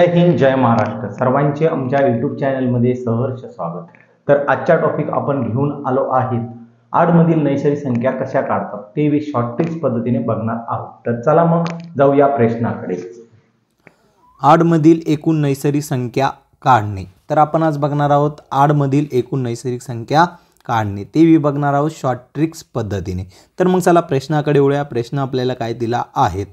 जय हिंद जय महाराष्ट्र सर्वांचे आमच्या यूट्यूब चॅनलमध्ये सहर्ष स्वागत। तर आजचा टॉपिक आपण घेऊन आलो आहेत आडमधील नैसर्गिक संख्या कशा काढतात ते शॉर्ट ट्रिक्स पद्धतीने बघणार आहोत। तर चला मग जाऊया प्रश्नाकडे। आडमधील एकूण नैसर्गिक संख्या काढणे। तर आपण आज बघणार आहोत आडमधील एकूण नैसर्गिक संख्या काढणे, ते बघणार आहोत शॉर्ट ट्रिक्स पद्धतीने। तर मग चला प्रश्नाकडे वळूया। प्रश्न आपल्याला काय दिला आहेत,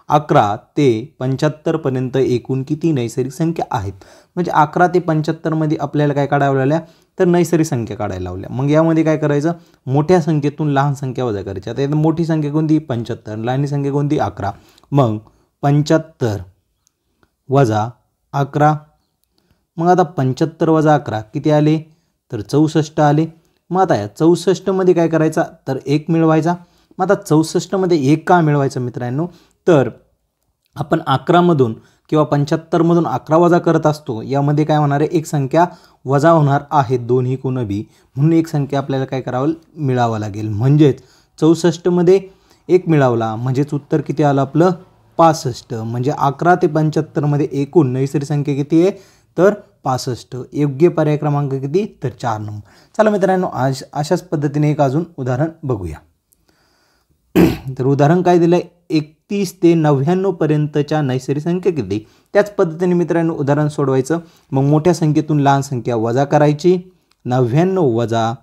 11 ते 75 पर्यंत एकूण किती नैसर्गिक संख्या आहेत। म्हणजे 11 ते 75 मध्ये आपल्याला काय काढायला लावल्या, तर नैसर्गिक संख्या काढायला लावल्या। मग यामध्ये काय करायचं, मोठ्या संख्येतून लहान संख्या वजा करायची। आता मोठी संख्या कोणती 75, लहान संख्या कोणती 11। मग 75 वजा 11, मग आता 75 वजा 11 किती आले, तर 64 आले। मग आता या 64 मध्ये काय करायचा, तर 1 मिळवायचा। मग आता 64 मध्ये 1 का मिळवायचं मित्रांनो, तर आपण 11 मधून किंवा 75 मधून 11 वजा करत असतो, यामध्ये काय होणार आहे, एक संख्या वजा होणार आहे दोन्ही कोणबी, म्हणून एक संख्या आपल्याला काय करावं मिळावं लागेल। म्हणजेच 64 मध्ये 1 मिळवला म्हणजेच उत्तर किती आलं आपलं 65। म्हणजे 11 ते 75 मध्ये एकूण नैसर्गिक संख्या किती आहे, तर 65। योग्य पर्याय क्रमांक किती, तर 4 नंबर। चला मित्रांनो आज अशाच पद्धतीने एक अजून उदाहरण बघूया। तर उदाहरण काय दिलंय, 31 ते 99 पर्यंतच्या नैसर्गिक संख्या किती। त्याच पद्धतीने मित्रांनो उदाहरण सोडवायचं। मग मोठ्या संख्येतून लहान संख्या वजा करायची। 99 वजा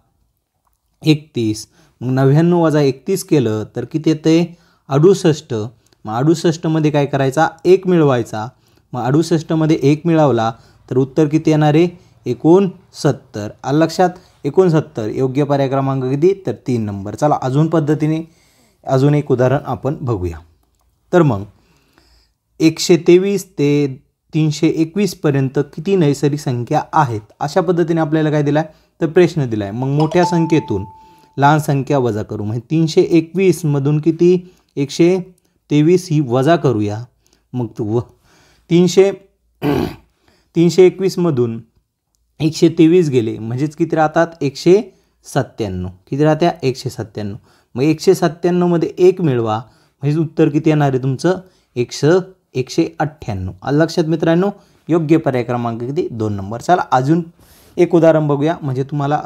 31, मग 99 वजा 31 केलं तर किती येते 68। मग 68 मध्ये काय करायचा, 1 मिळवायचा। मग 68 मध्ये 1 मिळवला तर उत्तर किती येणार आहे 69। आलं लक्षात, 69 योग्य पर्याय क्रमांक किती, तर 3 नंबर। चला अजून पद्धतीने अजून एक उदाहरण आपण बघूया। तर मग 123 ते 321 पर्यंत किती नैसर्गिक संख्या आहेत, अशा पद्धतीने आपल्याला काय दिलाय, तर प्रश्न दिलाय। मग मोठ्या संख्येतून लहान संख्या वजा करू। म्हणजे 321 मधून किती 123 ही वजा करूया। मग 321 मधून 123 गेले म्हणजेच किती राहतात 197। किती राहत्या 197। मग 197 मध्ये 1 मिळवा म्हणजे उत्तर किती येणार आहे तुमचं 198। आलं लक्षात मित्रांनो, योग्य पर्याय क्रमांक किती 2 नंबर। चला अजून एक उदाहरण बघूया म्हणजे तुम्हाला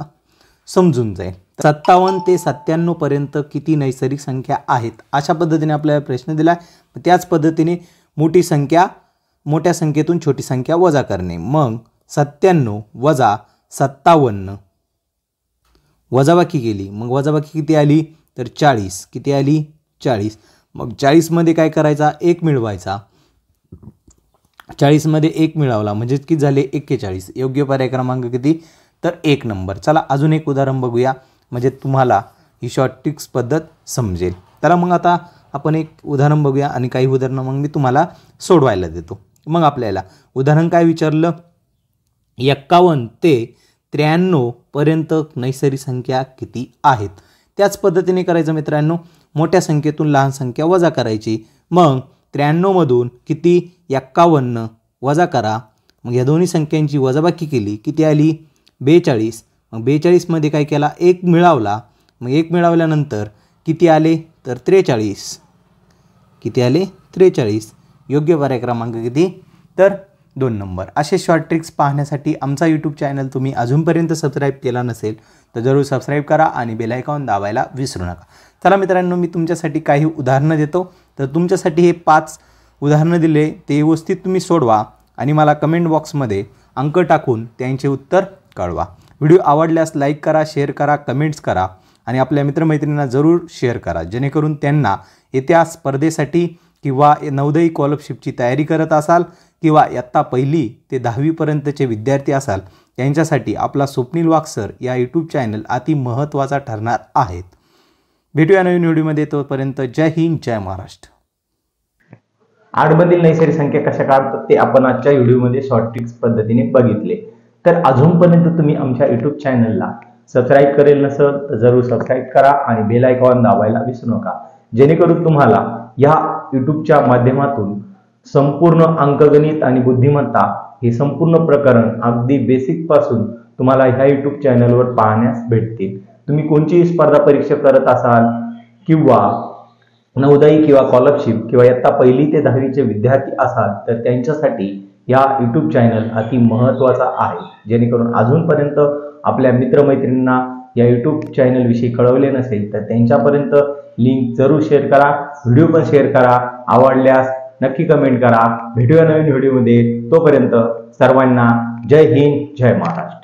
समजून जाईल। 57 ते 97 पर्यंत किती नैसर्गिक संख्या आहेत, अशा पद्धतीने आपल्याला प्रश्न दिला। त्याच पद्धतीने मोठ्या संख्येतून छोटी संख्या वजा करणे। मग 97 वजा 57 वजाबाकी केली, मग वजाबाकी किती आली, तर 40। किती आली 40। मग 40 मध्ये काय करायचा, 1 मिळवायचा। 40 मध्ये 1 मिळवला म्हणजे किती झाले 41। योग्य पर्याय क्रमांक किती, तर 1 नंबर। चला अजून एक उदाहरण बघूया म्हणजे तुम्हाला ही शॉर्ट ट्रिक्स पद्धत समजेल। तर मग आता आपण एक उदाहरण बघूया आणि काही उदाहरणं मग मी तुम्हाला सोडवायला देतो। मग आपल्याला उदाहरण काय विचारलं, 51 ते 93 पर्यंत नैसर्गिक संख्या किती आहेत। त्याच पद्धतीने करायचं मित्रांनो, मोठ्या संख्येतून लहान संख्या वजा करायची। मग 93 मधून किती 51 वजा करा। मग या दोन्ही संख्यांची वजाबाकी केली, किती आली 42। मग 42 मध्ये काय केला, 1 मिळवला। मग 1 मिळवल्यानंतर किती आले, तर 43। किती आले 43। योग्य पर्याय क्रमांक किती, तर 2 नंबर। असे शॉर्ट ट्रिक्स पाहण्यासाठी आमचा यूट्यूब चॅनल तुम्ही अजूनपर्यंत सबस्क्राईब केला नसेल तर जरूर सबस्क्राईब करा आणि बेल आयकॉन दाबायला विसरू नका। चला मित्रांनो मी तुमच्यासाठी काही उदाहरणं देतो। तर तुमच्यासाठी हे 5 उदाहरणं दिले, ते व्यवस्थित तुम्ही सोडवा आणि मला कमेंट बॉक्समध्ये अंक टाकून त्यांचे उत्तर कळवा। व्हिडिओ आवडल्यास लाईक करा, शेअर करा, कमेंट्स करा आणि आपल्या मित्रमैत्रिणींना जरूर शेअर करा, जेणेकरून त्यांना येत्या स्पर्धेसाठी किंवा नवोदय स्कॉलरशिपची तयारी करत असाल किंवा इयत्ता 1ली ते 10वी पर्यंतचे विद्यार्थी असाल त्यांच्यासाठी आपला स्वप्नील वाघ सर या यूट्यूब चॅनल अति महत्त्वाचा ठरणार आहेत। भेटूया नवीन व्हिडिओमध्ये, तोपर्यंत जय हिंद जय महाराष्ट्र। आडमधील नैसर्गिक संख्या कशा काढतात ते आपण आजच्या व्हिडिओमध्ये शॉर्ट ट्रिक्स पद्धतीने बघितले। तर अजूनपर्यंत तुम्ही आमच्या यूट्यूब चॅनलला सबस्क्राईब करेल नसेल तर जरूर सबस्क्राईब करा आणि बेल आयकॉन दाबायला विसरू नका, जेणेकरून तुम्हाला या यूट्यूबच्या माध्यमातून संपूर्ण अंकगणित आणि बुद्धिमत्ता हे संपूर्ण प्रकरण अगदी बेसिक पासून तुम्हाला ह्या यूट्यूब चॅनलवर पाहण्यास भेटतील। तुम्ही कोणतीही स्पर्धा परीक्षा करत असाल किंवा नवोदय किंवा स्कॉलरशिप किंवा इयत्ता 1ली ते 10वीचे विद्यार्थी असाल तर त्यांच्यासाठी या यूट्यूब चॅनल अति महत्त्वाचा आहे, जेणेकरून अजूनपर्यंत आपल्या मित्रमैत्रिणींना या यूट्यूब चॅनल विषयी कळवले नसेल तर त्यांच्यापर्यंत लिंक जरूर शेअर करा, व्हिडिओ पण शेअर करा, आवडल्यास नक्की कमेंट करा। भेटूया नवीन व्हिडिओमध्ये, तोपर्यंत सर्वांना जय हिंद, जय महाराष्ट्र।